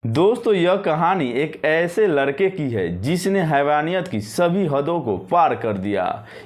दोस्तों यह कहानी एक ऐसे लड़के की है जिसने हैवानियत की सभी हदों को पार कर दिया।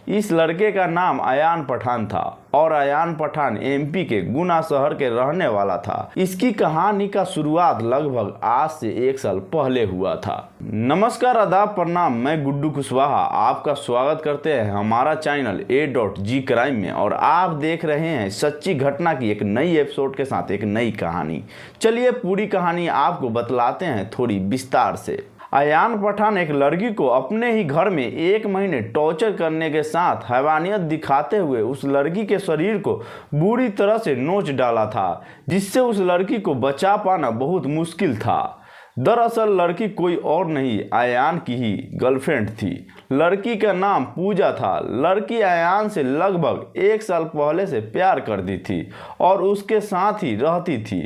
इस लड़के का नाम अयान पठान था और अयान पठान एमपी के गुना शहर के रहने वाला था। इसकी कहानी का शुरुआत लगभग आज से 1 साल पहले हुआ था। नमस्कार, आदाब, प्रणाम। मैं गुड्डू कुशवाहा आपका स्वागत करते हैं हमारा चैनल A.G क्राइम में और आप देख रहे हैं सच्ची घटना की एक नई एपिसोड के साथ एक नई कहानी। चलिए पूरी कहानी आपको बतलाते हैं थोड़ी विस्तार से। अयान पठान एक लड़की को अपने ही घर में 1 महीने टॉर्चर करने के साथ हैवानियत दिखाते हुए उस लड़की के शरीर को बुरी तरह से नोच डाला था, जिससे उस लड़की को बचा पाना बहुत मुश्किल था। दरअसल लड़की कोई और नहीं, अयान की ही गर्लफ्रेंड थी। लड़की का नाम पूजा था। लड़की अयान से लगभग 1 साल पहले से प्यार करती थी और उसके साथ ही रहती थी।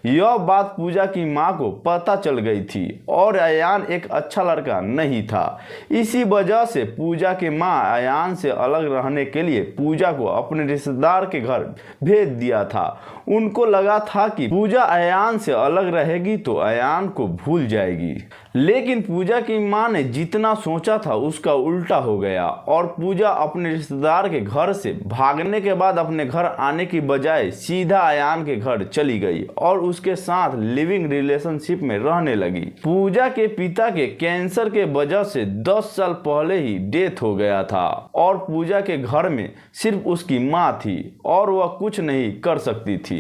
यह बात पूजा की मां को पता चल गई थी और अयान एक अच्छा लड़का नहीं था। इसी वजह से पूजा के मां अयान से अलग रहने के लिए पूजा को अपने रिश्तेदार के घर भेज दिया था। उनको लगा था कि पूजा अयान से अलग रहेगी तो अयान को भूल जाएगी, लेकिन पूजा की मां ने जितना सोचा था उसका उल्टा हो गया और पूजा अपने रिश्तेदार के घर से भागने के बाद अपने घर आने की बजाय सीधा अयान के घर चली गई और उसके साथ लिविंग रिलेशनशिप में रहने लगी। पूजा के पिता के कैंसर के वजह से 10 साल पहले ही डेथ हो गया था और पूजा के घर में सिर्फ उसकी मां थी और वह कुछ नहीं कर सकती थी।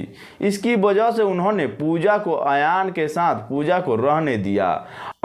इसकी वजह से उन्होंने पूजा को अयान के साथ पूजा को रहने दिया।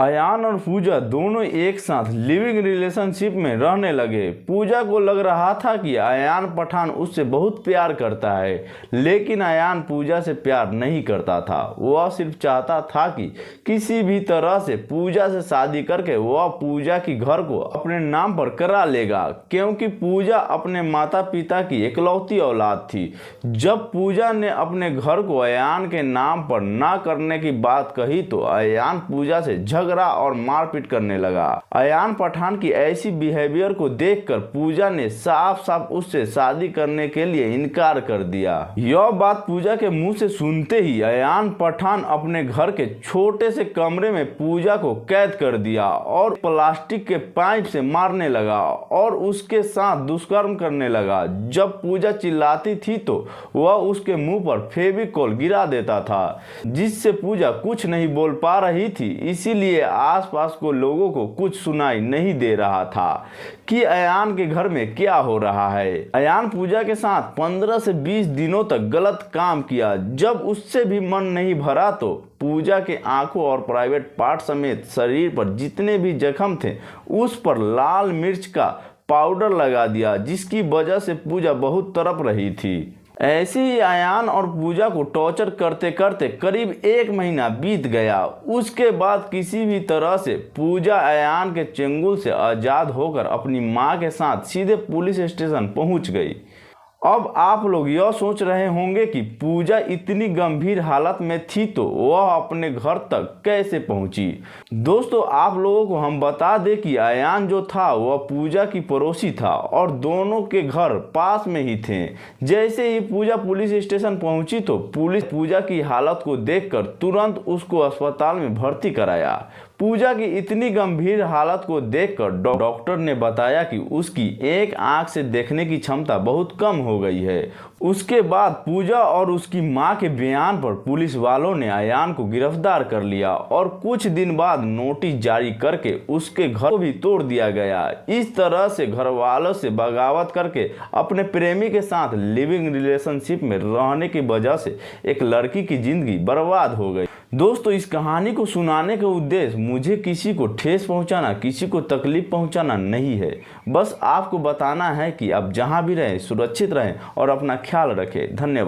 अयान और पूजा दोनों एक साथ लिविंग रिलेशनशिप में रहने लगे। पूजा को लग रहा था कि अयान पठान उससे बहुत प्यार करता है, लेकिन अयान पूजा से प्यार नहीं करता था। वह सिर्फ चाहता था कि किसी भी तरह से पूजा से शादी करके वह पूजा की घर को अपने नाम पर करा लेगा, क्योंकि पूजा अपने माता पिता की इकलौती औलाद थी। जब पूजा ने अपने घर को अयान के नाम पर ना करने की बात कही तो अयान पूजा से झगड़ा और मारपीट करने लगा। अयान पठान की ऐसी बिहेवियर को देखकर पूजा ने साफ साफ उससे शादी करने के लिए इनकार कर दिया। यह बात पूजा के मुंह से सुनते ही अयान पठान अपने घर के छोटे से कमरे में पूजा को कैद कर दिया और प्लास्टिक के पाइप से मारने लगा और उसके साथ दुष्कर्म करने लगा। जब पूजा चिल्लाती थी तो वह उसके मुंह पर फेविकोल गिरा देता था, जिससे पूजा कुछ नहीं बोल पा रही थी। इसीलिए आसपास को लोगों को कुछ सुनाई नहीं दे रहा था कि अयान के घर में क्या हो रहा है। अयान पूजा के साथ 15 से 20 दिनों तक गलत काम किया। जब उससे भी मन नहीं भरा तो पूजा के आंखों और प्राइवेट पार्ट समेत शरीर पर जितने भी जख्म थे उस पर लाल मिर्च का पाउडर लगा दिया, जिसकी वजह से पूजा बहुत तड़प रही थी। ऐसे ही अयान और पूजा को टॉर्चर करते करते करीब 1 महीना बीत गया। उसके बाद किसी भी तरह से पूजा अयान के चंगुल से आज़ाद होकर अपनी मां के साथ सीधे पुलिस स्टेशन पहुंच गई। अब आप लोग यह सोच रहे होंगे कि पूजा इतनी गंभीर हालत में थी तो वह अपने घर तक कैसे पहुंची। दोस्तों आप लोगों को हम बता दें कि अयान जो था वह पूजा की पड़ोसी था और दोनों के घर पास में ही थे। जैसे ही पूजा पुलिस स्टेशन पहुंची तो पुलिस पूजा की हालत को देखकर तुरंत उसको अस्पताल में भर्ती कराया। पूजा की इतनी गंभीर हालत को देखकर डॉक्टर ने बताया कि उसकी एक आंख से देखने की क्षमता बहुत कम हो गई है। उसके बाद पूजा और उसकी मां के बयान पर पुलिस वालों ने अयान को गिरफ्तार कर लिया और कुछ दिन बाद नोटिस जारी करके उसके घर को भी तोड़ दिया गया। इस तरह से घर वालों से बगावत करके अपने प्रेमी के साथ लिविंग रिलेशनशिप में रहने की वजह से एक लड़की की जिंदगी बर्बाद हो गई। दोस्तों इस कहानी को सुनाने का उद्देश्य मुझे किसी को ठेस पहुंचाना, किसी को तकलीफ पहुंचाना नहीं है। बस आपको बताना है कि आप जहां भी रहें सुरक्षित रहें और अपना ख्याल रखें। धन्यवाद।